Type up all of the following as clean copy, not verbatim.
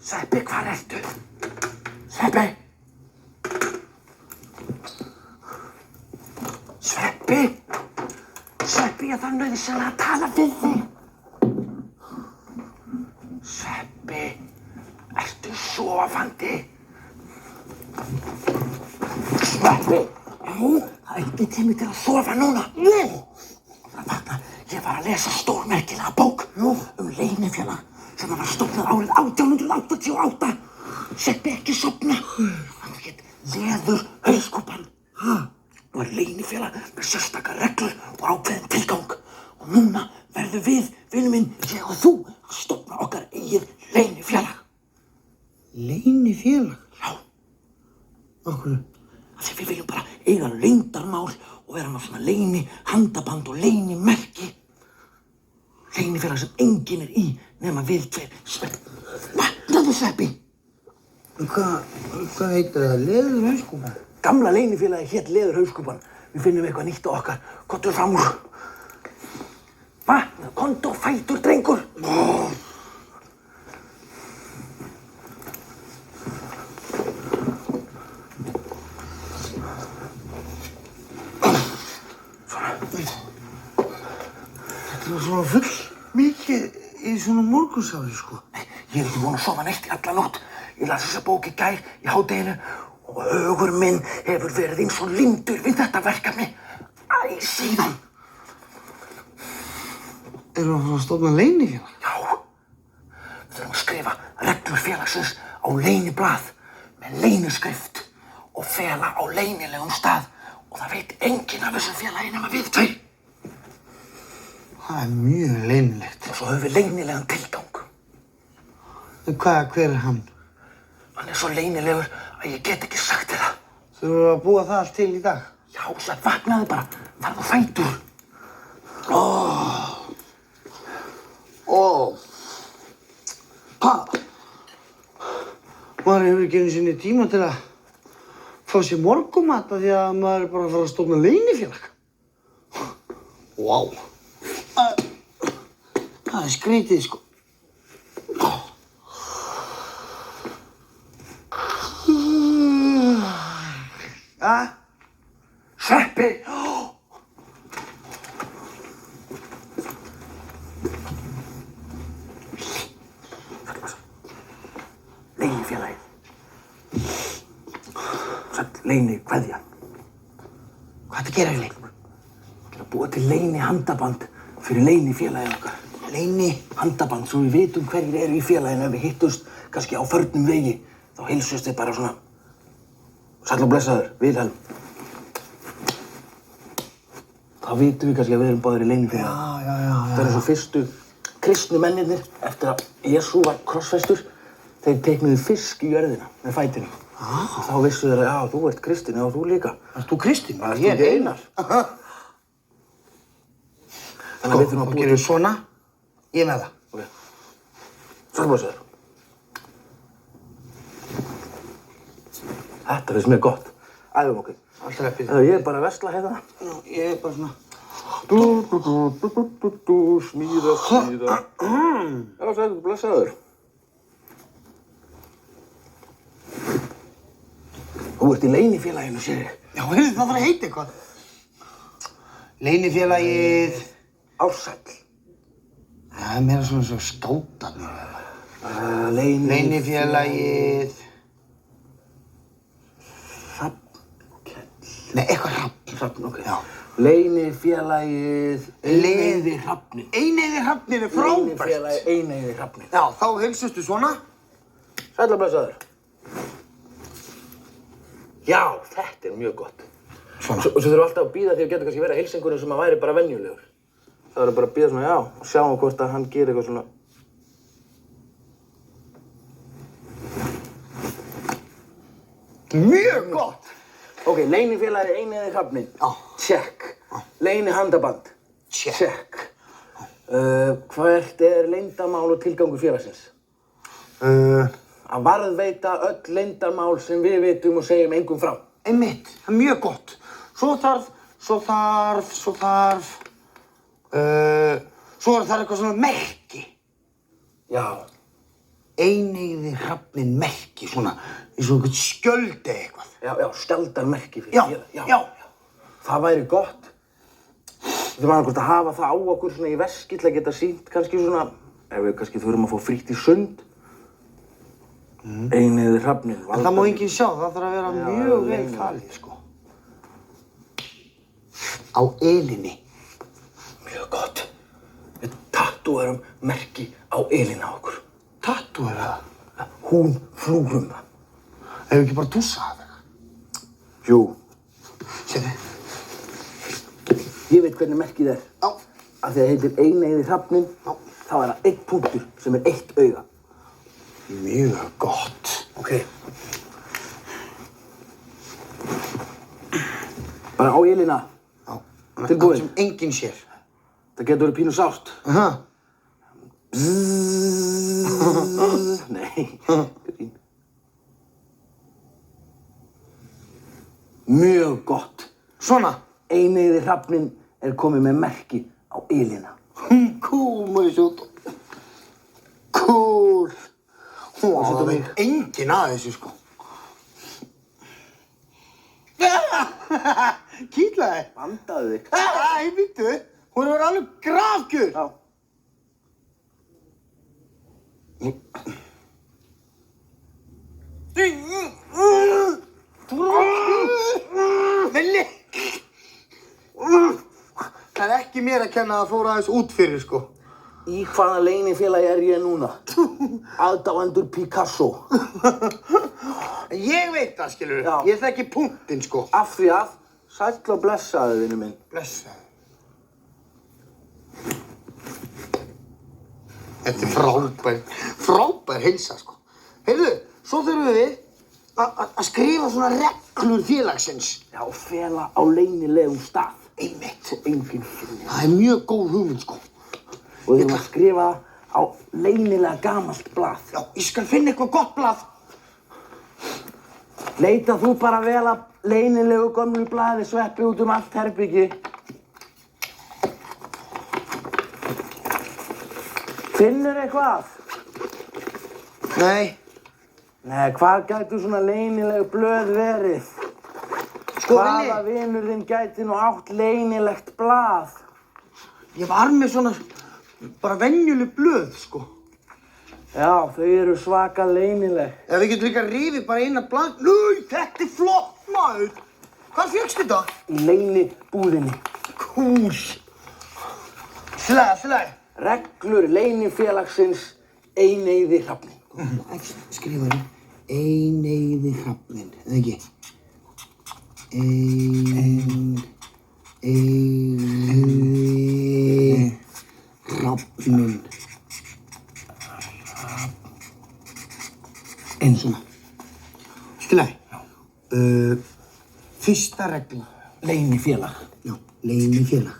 Sveppi, hvar ertu? Sveppi! Sveppi! Sveppi, ég þarf nauðsynlega að tala við þig. Sveppi, ertu sofandi? Sveppi! Jú, það er ekki tími til að sofa núna. Jú! Það vakna, ég var að lesa stórmerkilega bók leynifélag sem var stofnað árið 1888. Sveppi, ekki sofna. Hann hét Leðurhauskúpan. Var leynifélag með sérstakar reglur og ákveðinn tilgang. Og núna verðum við, vinur minn, ég og þú, að stofna okkar eigið leynifélag. Leynifélag? Já. Af hverju? Af því við viljum bara eiga leyndarmál og vera með svona leynihandaband og leynimerki. Leynifélag sem enginn er í nema við tveir. Sveppi, vaknaðu Sveppi! Hvað heitir það? Leðurhauskúpan? Gamla leynifélagi hét Leðurhauskúpan. Við finnum eitthvað nýtt á okkar. Komdu fram úr. Vaknaðu, komdu og fætur, drengur. Þetta var svona full mikið í svona morgunsári, sko. Ég er ekki búinn að sofa neitt í alla nótt. Ég las þessa bók í gær í hádeginu og hugur minn hefur verið eins og límdur við þetta verkefni síðan. Erum við að fara að stofna leynifélag? Já. Við þurfum að skrifa reglur félagsins á leyniblað með leyniskrift og fela á leynilegum stað og það veit enginn af þessu félagi nema við tveir. Það er mjög leynilegt. Og svo höfum við leynilegan tilgang. Hver er hann? Hann er svo leynilegur að ég get ekki sagt þér það. Þurfum við að búa það allt til í dag? Já, Sveppi, vaknaðu bara. Farðu á fætur. Maður hefur ekki einu sinni tíma til að fá sér morgunmat af því að maður er bara að fara að stofna leynifélag. Vá. Það er skrítið, sko. Sveppi! Leynifélagið. Leynikveðjan. Hvað ertu að gera, Vili? Ég er að búa til leynihandaband fyrir leynifélagið okkar. Leynihandaband, svo við vitum hverjir eru í félaginu. Ef við hittumst kannski á förnum vegi, þá heilsumst við bara svona sæll og blessaður, Vilhelm. Þá vitum við kannski að við erum báðir í leynifélagi. Já. Það eru svo fyrstu kristnu mennirnir eftir að Jesú var krossfestur. Þeir teiknuðu fisk í jörðina með fætinum. Og þá vissu þeir að já, þú ert kristinn, já, þú líka. Ert þú kristinn? Ég er Einar. Þannig að við þurfum að búa til svona. Ég er með það. Ok. Sæll blessaður. Þetta finnst mér gott. Æfum okkur. Alltaf leppið. Ég er bara að versla hérna. Já, ég er bara svona. Smíða. Já, sæll blessaður. Þú ert í leynifélaginu, sér ég. Já, heyrðu, það þarf að heita eitthvað. Leynifélagið... Ársæll. Það er meira svona svo skátarnir. Leynifélagið... Hrafnkell. Nei, eitthvað hrafn. Hrafn, ok. Já. Leynifélagið... Eineyði hrafninn. Eineyði hrafninn er frábært. Leynifélagið Eineyði hrafninn. Já, þá heilsustu svona. Sæll og blessaður. Já, þetta er mjög gott. Svona. Svo þurfum við alltaf að bíða því að geta kannski verið heilsingurinn sem að væri bara venjulegur. Það verður bara að bíða svona, já, og sjáum hvort að hann gerir eitthvað svona... Mjög gott! Ok, leynifélagi Eineyði Hrafninn. Já. Check. Leynihandaband. Check. Hvert leyndarmál og tilgangur félagsins? Að varðveita öll leyndarmál sem við vitum og segjum engum frá. Einmitt, það er mjög gott. Svo er það eitthvað svona merki. Já. Eineyði Hrafninn merki, svona, eins og eitthvað skjöld eða eitthvað. Já, skjaldarmerki fyrir Já, félag. já. Það væri gott. Við þurfum annað hvort að hafa það á okkur svona í veski til að geta sýnt kannski svona, ef við kannski þurfum að fá frítt í sund. Eineyði Hrafninn. En það má enginn sjá, það þarf að vera mjög vel talið, sko. Á elinni. Mjög gott. Við tattúerum merki á elina á okkur. Tattúera? Hún flúrum það. Ef við ekki bara tússa það? Jú. Sérðu? Ég veit hvernig merkið er. Já. Af því að það heitir Eineyði Hrafninn, þá er það 1 punktur sem er 1 auga. Mjög gott. Ok. Bara á elina. Já. Tilbúin. Sem enginn sér. Það getur verið pínu sárt. Nei. Mjög gott. Svona. Eineyði Hrafninn er komið með merki á elina. Cool, maður sjótt. Cool. Það veit enginn að þessu, sko. Kýtlaði. Bandaðu þig. Æ, býttu. Hún var alveg grafgjör. Já. Villi! Það er ekki mér að kenna að fóra aðeins út fyrir, sko. Í hvaða leynifélagi er ég núna? Aðdáendur Picasso. Ég veit það, skilur. Já. Ég þekki punktinn, sko. Af því að, sæll og blessaðu, vinur minn. Blessaðu. Þetta er frábær heilsa, sko. Heyrðu, svo þurfum við að skrifa svona reglur félagsins. Já, fela á leynilegum stað. Einmitt. Svo enginn finnir. Það er mjög góð hugmynd, sko. Og við þurfum að skrifa á leynilega gamalt blað. Já, ég skal finna eitthvað gott blað. Leita þú bara vel að leynilegu gömlu blaði sveppi út allt herbyggi. Finnur eitthvað? Nei. Nei, hvað gætu svona leynileg blöð verið? Sko, Hvaða vinur þinn gæti nú átt leynilegt blað? Ég var með svona, bara venjuleg blöð, sko. Já, þau eru svaka leynileg. Ef við getum líka rifið bara eina blað. Nei, þetta er flott, maður. Hvað fékkst þetta? Í leynibúðinni. Kúl. Slæði. Reglur leynifélagsins Eineyði Hrafninn. Skrifaðu. Eineyði Hrafninn, eða ekki? Eineyði Hrafninn. Eins og Slæði. Fyrsta regla. leynifélag. Já, leynifélag.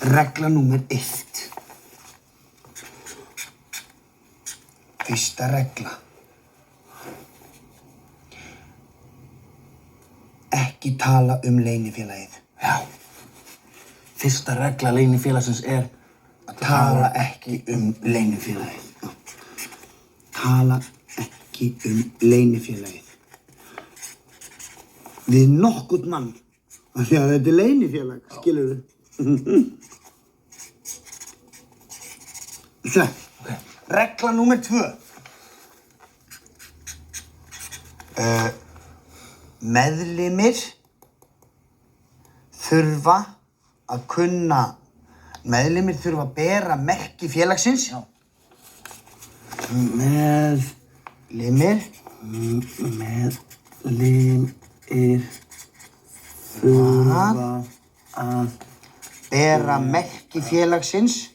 Regla númer 1. Fyrsta regla. Ekki tala leynifélagið. Já. Fyrsta regla leynifélagsins er Að tala ekki leynifélagið. Tala ekki leynifélagið. Við nokkurn mann. Af því að þetta er leynifélag, skilurðu? Það. Okay. Regla númer 2. Meðlimir þurfa að bera merki félagsins. Já. Meðlimir þurfa að bera merki félagsins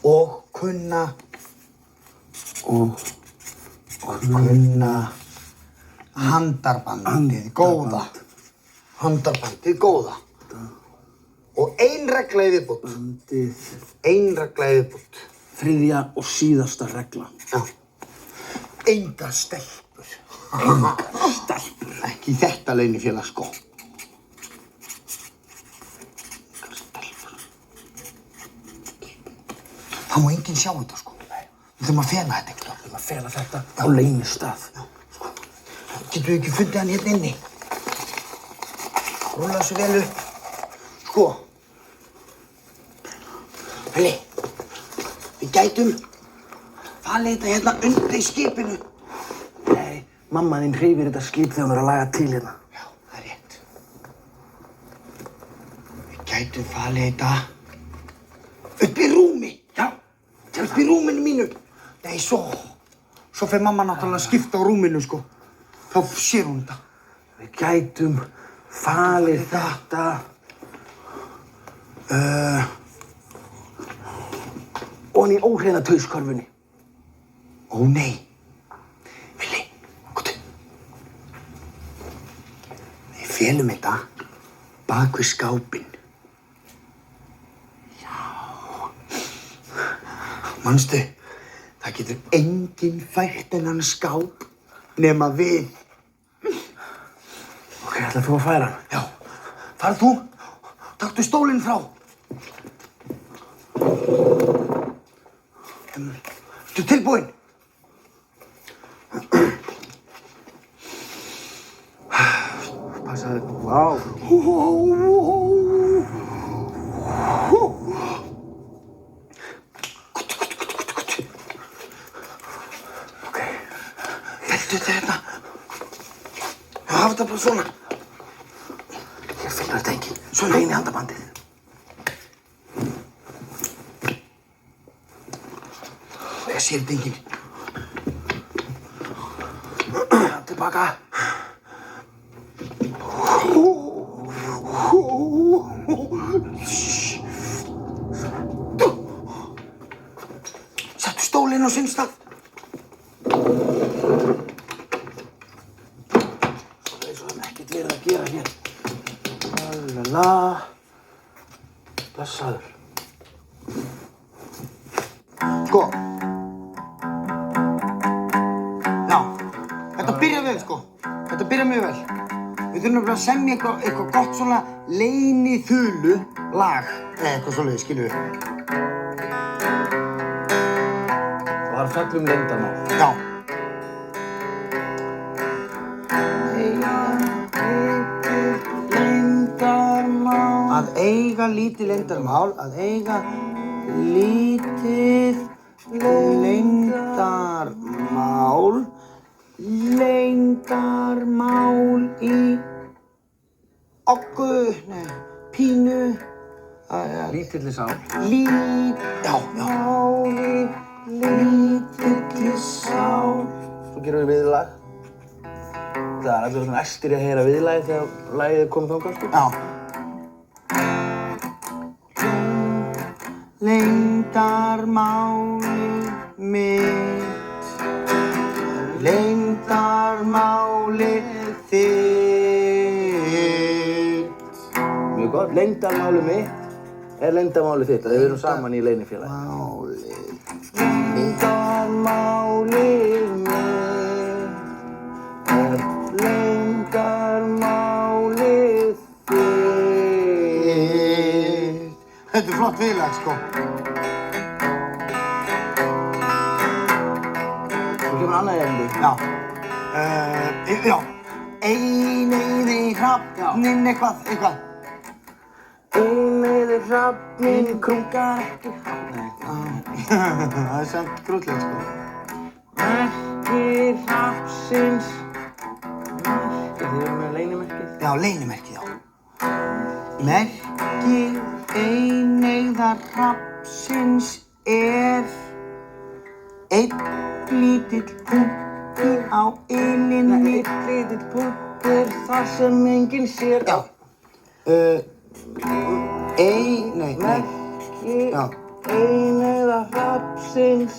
Og kunna handarbandið góða. Handarbandið góða. Og ein regla í viðbót. Ein regla í viðbót. Þriðja og síðasta regla. Já. Engar stelpur. Engar stelpur. Ekki í þetta leynifélag, sko. Engar stelpur. Það má enginn sjá þetta, sko. Við þurfum að fela þetta eitthvað. Við þurfum að fela þetta á leynistað. Sko. Getum við ekki fundið hann hérna inni? Rúlla þessu vel upp. Sko. Heli. Við gætum falið þetta hérna undir í skipinu. Nei, mamma þín hreyfir þetta skip þegar hún er að laga til hérna. Já, það er rétt. Við gætum falið þetta upp í rúmi. Já, upp í rúminu mínu. Nei, svo fer mamma náttúrulega að skipta á rúminu, sko. Þá sér hún þetta. Við gætum falið þetta ofan í óhreina tauskörfunni. Ó nei. Vili, komdu. Við felum þetta bak við skápinn. Já. Manstu, það getur enginn fært þennan skáp nema við. Ok, ætlar þú að færa hann? Já. Farð þú, taktu stólinn frá. Ertu tilbúinn? Passaðu. Vá. Ok. Veltu þetta. Hafa þetta bara svona. Ég finna þetta ekki. Svo leyni handabandið. Ég sér þetta enginn. Tilbaka. Settu stólinn á sinn stað. Eins og það ekkert verið að gera hér. Lalala. Blessaður. Sko. Já, þetta byrjar vel, sko. Þetta byrjar mjög vel. Við þurfum bara að semja eitthvað gott svona leyniþulu lag. Eða eitthvað svoleiðis, skilur við. Það var að fjalla leyndarmál. Já. Að eiga lítið leyndarmál, að eiga lítið leyndarmál í pínu, Lítilli sál. já, lítilli sál. Svo gerum við viðlag. Það er allir svona æstir að heyra viðlagið þegar lagið er komið þangað, sko. Já. Leyndarmálið mitt, leyndarmálið þitt. Mjög gott. Leyndarmálið mitt er leyndarmálið þitt. Við erum saman í leynifélagi. Leyndarmálið mitt er leyndarmálið þitt. Þetta er flott viðlag, sko. Svo kemur annað erindi. Já. Já. Eineyði hrafninn eitthvað. Eineyði hrafninn krungar ekki Nei. Það er samt grútlega, sko. Merki hrafnsins. Þið erum með leynimerkið. Já, leynimerkið, já. Merki eineyðar hrafnsins er einn lítill punktur á ylinni. Einn lítill punktur þar sem enginn sér. Já. Merki Já. eineyða hrafnsins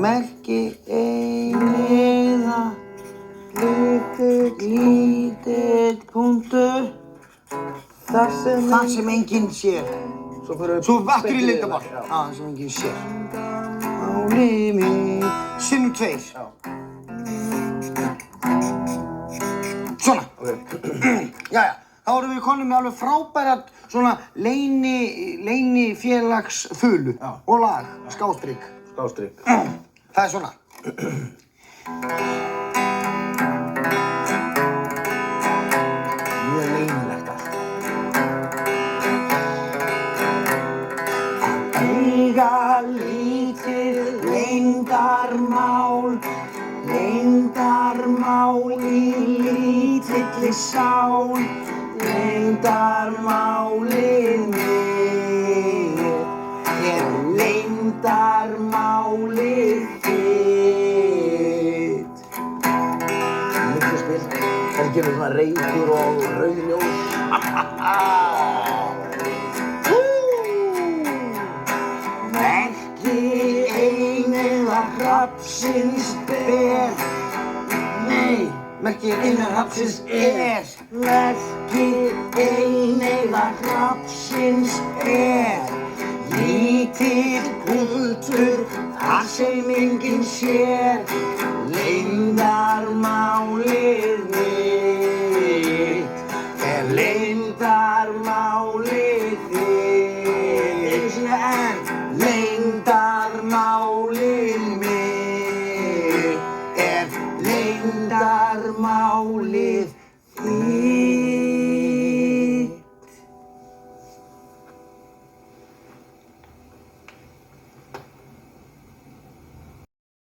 merki eineyða lítill punktur þar sem enginn sér. Svo aftur í lindamál. Þar sem enginn sér. Máli mitt. Sinnum 2. Svona. Jæja, þá erum við konum með alveg frábæra svona leynifélagsþulu og lag, skástrík. Það er svona. Mjög leynilegt allt. Eiga lítið leyndarmál í lítilli sál, leyndarmálið mitt leyndarmálið þitt. Mikluspil, það kemur svona reykur og rauðljós. Merki eineyða hrafnsins ber. Nei, merki eineyða hrafnsins Merki eineyða hrafnsins lítill punktur þar sem enginn sér.